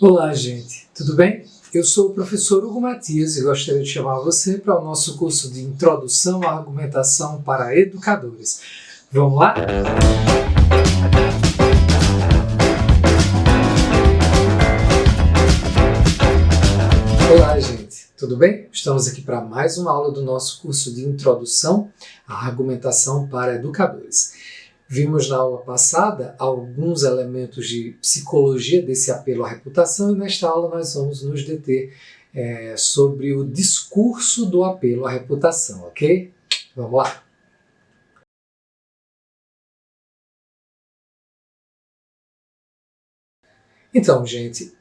Olá, gente, tudo bem? Eu sou o professor Hugo Matias e gostaria de chamar você para o nosso curso de Introdução à Argumentação para Educadores. Vamos lá? Olá, gente, tudo bem? Estamos aqui para mais uma aula do nosso curso de Introdução à Argumentação para Educadores. Vimos na aula passada alguns elementos de psicologia desse apelo à reputação e nesta aula nós vamos nos deter sobre o discurso do apelo à reputação, ok? Vamos lá! Então, gente,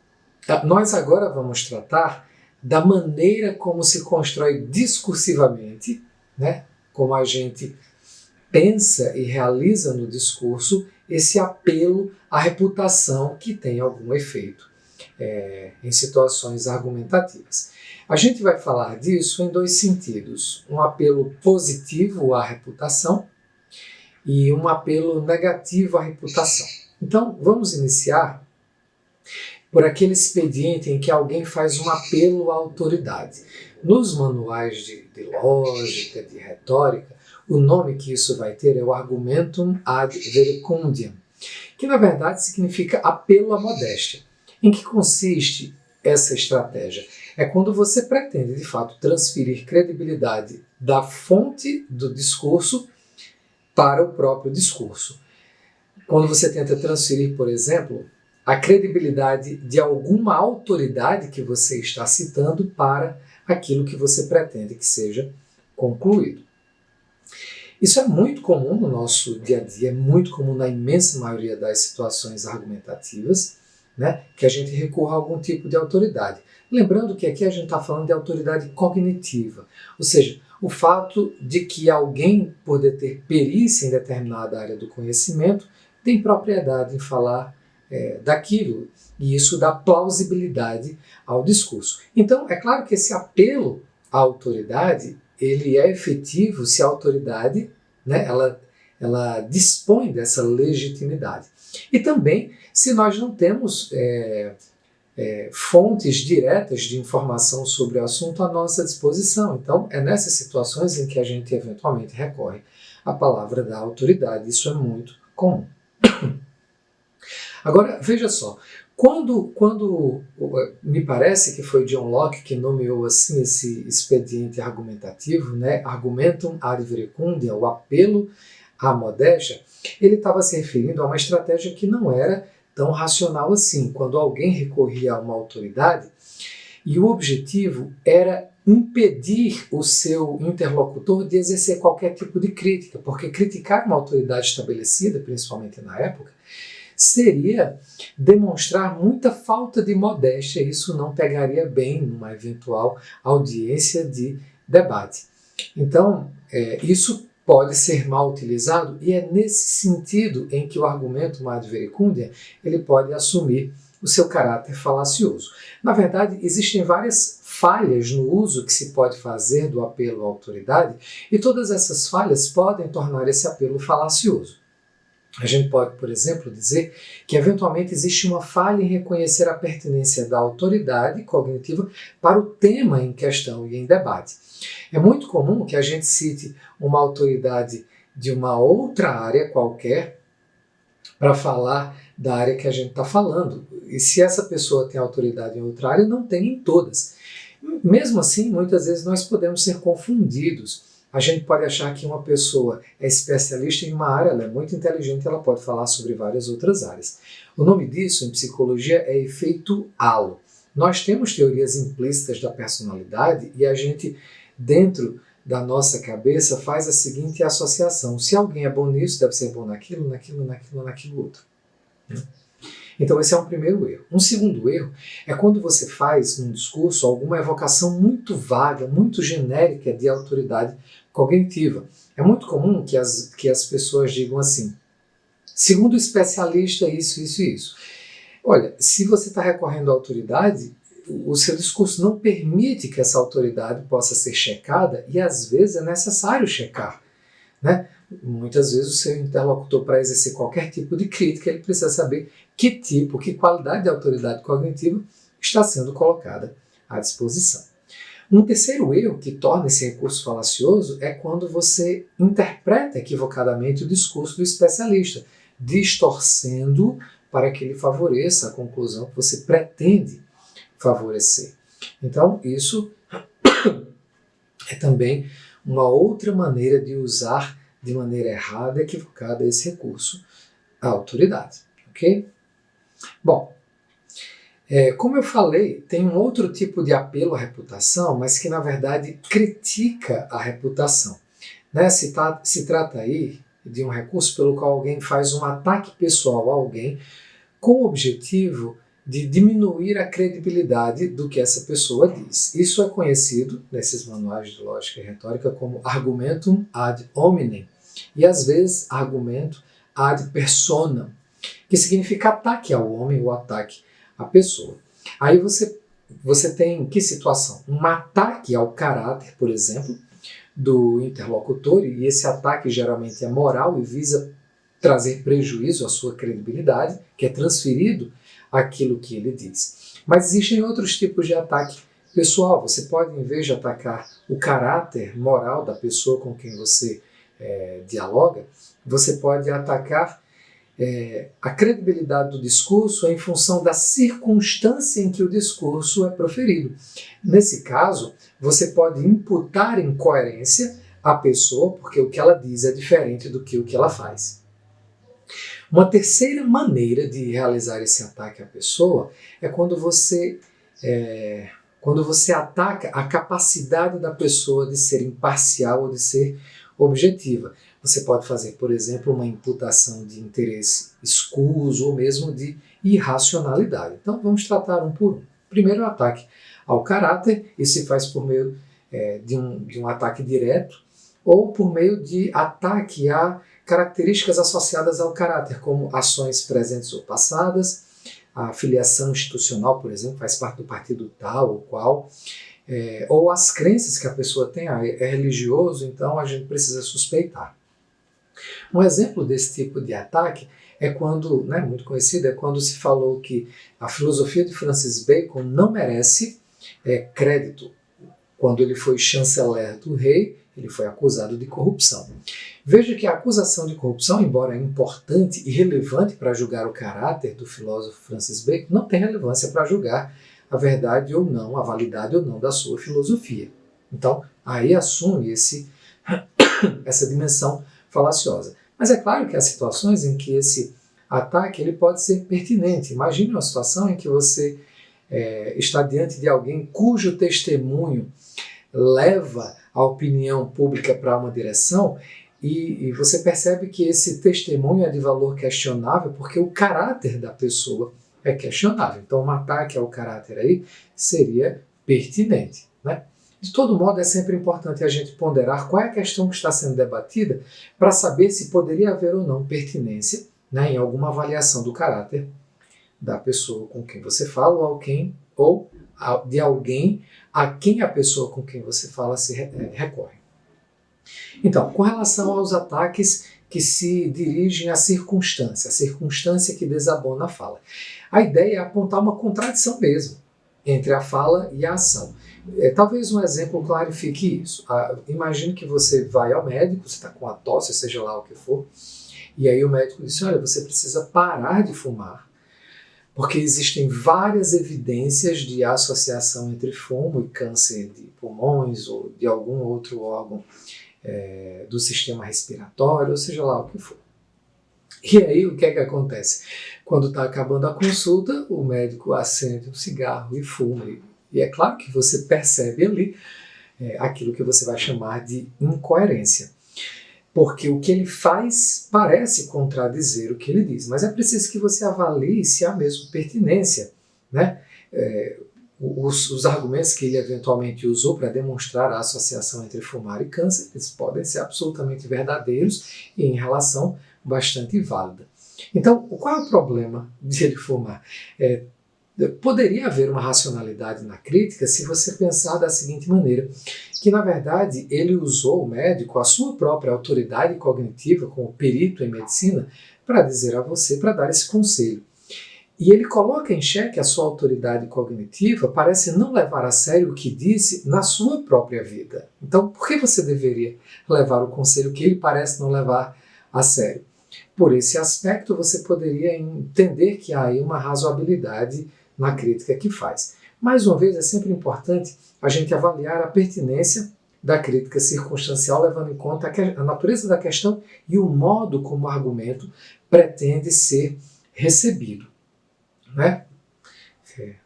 nós agora vamos tratar da maneira como se constrói discursivamente, né? Como a gente pensa e realiza no discurso esse apelo à reputação que tem algum efeito em situações argumentativas. A gente vai falar disso em dois sentidos: um apelo positivo à reputação e um apelo negativo à reputação. Então, vamos iniciar por aquele expediente em que alguém faz um apelo à autoridade. Nos manuais de lógica, de retórica, o nome que isso vai ter é o argumentum ad verecundiam, que na verdade significa apelo à modéstia. Em que consiste essa estratégia? É quando você pretende, de fato, transferir credibilidade da fonte do discurso para o próprio discurso. Quando você tenta transferir, por exemplo, a credibilidade de alguma autoridade que você está citando para aquilo que você pretende que seja concluído. Isso é muito comum no nosso dia a dia, é muito comum na imensa maioria das situações argumentativas, né, que a gente recorra a algum tipo de autoridade. Lembrando que aqui a gente está falando de autoridade cognitiva, ou seja, o fato de que alguém, por ter perícia em determinada área do conhecimento, tem propriedade em falar daquilo, e isso dá plausibilidade ao discurso. Então, é claro que esse apelo à autoridade, ele é efetivo se a autoridade, né, ela dispõe dessa legitimidade. E também se nós não temos fontes diretas de informação sobre o assunto à nossa disposição. Então, é nessas situações em que a gente eventualmente recorre à palavra da autoridade. Isso é muito comum. Agora, veja só, quando me parece que foi John Locke que nomeou assim esse expediente argumentativo, né, argumentum ad verecundiam, o apelo à modéstia, ele estava se referindo a uma estratégia que não era tão racional assim, quando alguém recorria a uma autoridade e o objetivo era impedir o seu interlocutor de exercer qualquer tipo de crítica, porque criticar uma autoridade estabelecida, principalmente na época, seria demonstrar muita falta de modéstia. Isso não pegaria bem numa eventual audiência de debate. Então, isso pode ser mal utilizado e é nesse sentido em que o argumento ad verecundiam ele pode assumir o seu caráter falacioso. Na verdade, existem várias falhas no uso que se pode fazer do apelo à autoridade e todas essas falhas podem tornar esse apelo falacioso. A gente pode, por exemplo, dizer que eventualmente existe uma falha em reconhecer a pertinência da autoridade cognitiva para o tema em questão e em debate. É muito comum que a gente cite uma autoridade de uma outra área qualquer para falar da área que a gente está falando. E se essa pessoa tem autoridade em outra área, não tem em todas. Mesmo assim, muitas vezes nós podemos ser confundidos. A gente pode achar que uma pessoa é especialista em uma área, ela é muito inteligente, ela pode falar sobre várias outras áreas. O nome disso, em psicologia, é efeito halo. Nós temos teorias implícitas da personalidade e a gente, dentro da nossa cabeça, faz a seguinte associação: se alguém é bom nisso, deve ser bom naquilo, naquilo outro. Então esse é um primeiro erro. Um segundo erro é quando você faz num discurso alguma evocação muito vaga, muito genérica de autoridade cognitiva. É muito comum que as pessoas digam assim: segundo o especialista, isso, isso e isso. Olha, se você está recorrendo à autoridade, o seu discurso não permite que essa autoridade possa ser checada e às vezes é necessário checar, né? Muitas vezes o seu interlocutor, para exercer qualquer tipo de crítica, ele precisa saber que tipo, que qualidade de autoridade cognitiva está sendo colocada à disposição. Um terceiro erro que torna esse recurso falacioso é quando você interpreta equivocadamente o discurso do especialista, distorcendo para que ele favoreça a conclusão que você pretende favorecer. Então, isso é também uma outra maneira de usar de maneira errada, equivocada, esse recurso à autoridade. Ok? Bom, como eu falei, tem um outro tipo de apelo à reputação, mas que na verdade critica a reputação. Né? Se trata aí de um recurso pelo qual alguém faz um ataque pessoal a alguém com o objetivo de diminuir a credibilidade do que essa pessoa diz. Isso é conhecido nesses manuais de lógica e retórica como argumentum ad hominem e às vezes argumento ad personam, que significa ataque ao homem ou ataque à pessoa. Aí você tem que situação? Um ataque ao caráter, por exemplo, do interlocutor, e esse ataque geralmente é moral e visa trazer prejuízo à sua credibilidade, que é transferido àquilo que ele diz. Mas existem outros tipos de ataque pessoal. Você pode, em vez de atacar o caráter moral da pessoa com quem você dialoga, você pode atacar a credibilidade do discurso em função da circunstância em que o discurso é proferido. Nesse caso, você pode imputar incoerência à pessoa, porque o que ela diz é diferente do que o que ela faz. Uma terceira maneira de realizar esse ataque à pessoa é quando você ataca a capacidade da pessoa de ser imparcial ou de ser objetiva. Você pode fazer, por exemplo, uma imputação de interesse escuso ou mesmo de irracionalidade. Então vamos tratar um por um. Primeiro, o ataque ao caráter. Isso se faz por meio de um ataque direto ou por meio de ataque a características associadas ao caráter, como ações presentes ou passadas, a filiação institucional, por exemplo, faz parte do partido tal ou qual, ou as crenças que a pessoa tem, é religioso, então a gente precisa suspeitar. Um exemplo desse tipo de ataque é quando, muito conhecido, é quando se falou que a filosofia de Francis Bacon não merece crédito. Quando ele foi chanceler do rei, ele foi acusado de corrupção. Veja que a acusação de corrupção, embora importante e relevante para julgar o caráter do filósofo Francis Bacon, não tem relevância para julgar a verdade ou não, a validade ou não da sua filosofia. Então, aí assume essa dimensão falaciosa. Mas é claro que há situações em que esse ataque ele pode ser pertinente. Imagine uma situação em que você está diante de alguém cujo testemunho leva a opinião pública para uma direção e você percebe que esse testemunho é de valor questionável porque o caráter da pessoa é questionável. Então, um ataque ao caráter aí seria pertinente, né? De todo modo, é sempre importante a gente ponderar qual é a questão que está sendo debatida para saber se poderia haver ou não pertinência, em alguma avaliação do caráter da pessoa com quem você fala ou de alguém a quem a pessoa com quem você fala se recorre. Então, com relação aos ataques que se dirigem à circunstância, a circunstância que desabona a fala, a ideia é apontar uma contradição mesmo entre a fala e a ação. Talvez um exemplo clarifique isso. Imagine que você vai ao médico, você está com a tosse, seja lá o que for, e aí o médico diz, olha, você precisa parar de fumar, porque existem várias evidências de associação entre fumo e câncer de pulmões ou de algum outro órgão do sistema respiratório, ou seja lá o que for. E aí o que é que acontece? Quando está acabando a consulta, o médico acende um cigarro e fuma. E é claro que você percebe ali aquilo que você vai chamar de incoerência. Porque o que ele faz parece contradizer o que ele diz. Mas é preciso que você avalie se há mesmo pertinência, né? Os argumentos que ele eventualmente usou para demonstrar a associação entre fumar e câncer, eles podem ser absolutamente verdadeiros e em relação bastante válida. Então, qual é o problema de ele fumar? Poderia haver uma racionalidade na crítica se você pensar da seguinte maneira, que na verdade ele usou, o médico, a sua própria autoridade cognitiva como perito em medicina para dizer a você, para dar esse conselho. E ele coloca em xeque a sua autoridade cognitiva, parece não levar a sério o que disse na sua própria vida. Então, por que você deveria levar o conselho que ele parece não levar a sério? Por esse aspecto, você poderia entender que há aí uma razoabilidade na crítica que faz. Mais uma vez, é sempre importante a gente avaliar a pertinência da crítica circunstancial, levando em conta a natureza da questão e o modo como o argumento pretende ser recebido. Né?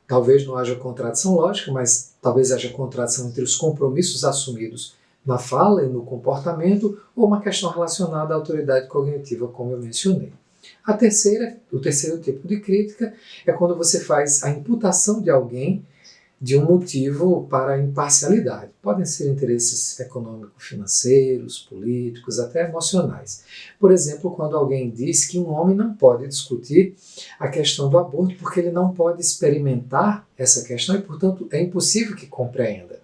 Talvez não haja contradição lógica, mas talvez haja contradição entre os compromissos assumidos na fala e no comportamento, ou uma questão relacionada à autoridade cognitiva, como eu mencionei. O terceiro tipo de crítica é quando você faz a imputação de alguém de um motivo para a imparcialidade. Podem ser interesses econômico-financeiros, políticos, até emocionais. Por exemplo, quando alguém diz que um homem não pode discutir a questão do aborto porque ele não pode experimentar essa questão e, portanto, é impossível que compreenda.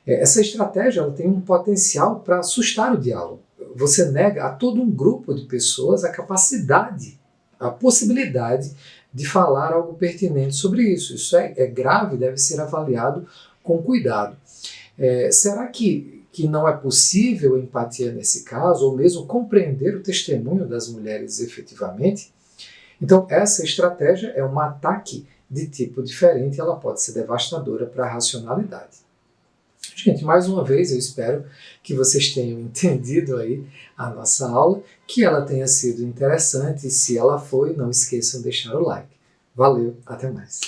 Essa estratégia ela tem um potencial para assustar o diálogo. Você nega a todo um grupo de pessoas a capacidade, a possibilidade de falar algo pertinente sobre isso. Isso é grave, deve ser avaliado com cuidado. Será que não é possível empatia nesse caso, ou mesmo compreender o testemunho das mulheres efetivamente? Então, essa estratégia é um ataque de tipo diferente e ela pode ser devastadora para a racionalidade. Gente, mais uma vez eu espero que vocês tenham entendido aí a nossa aula, que ela tenha sido interessante e se ela foi, não esqueçam de deixar o like. Valeu, até mais!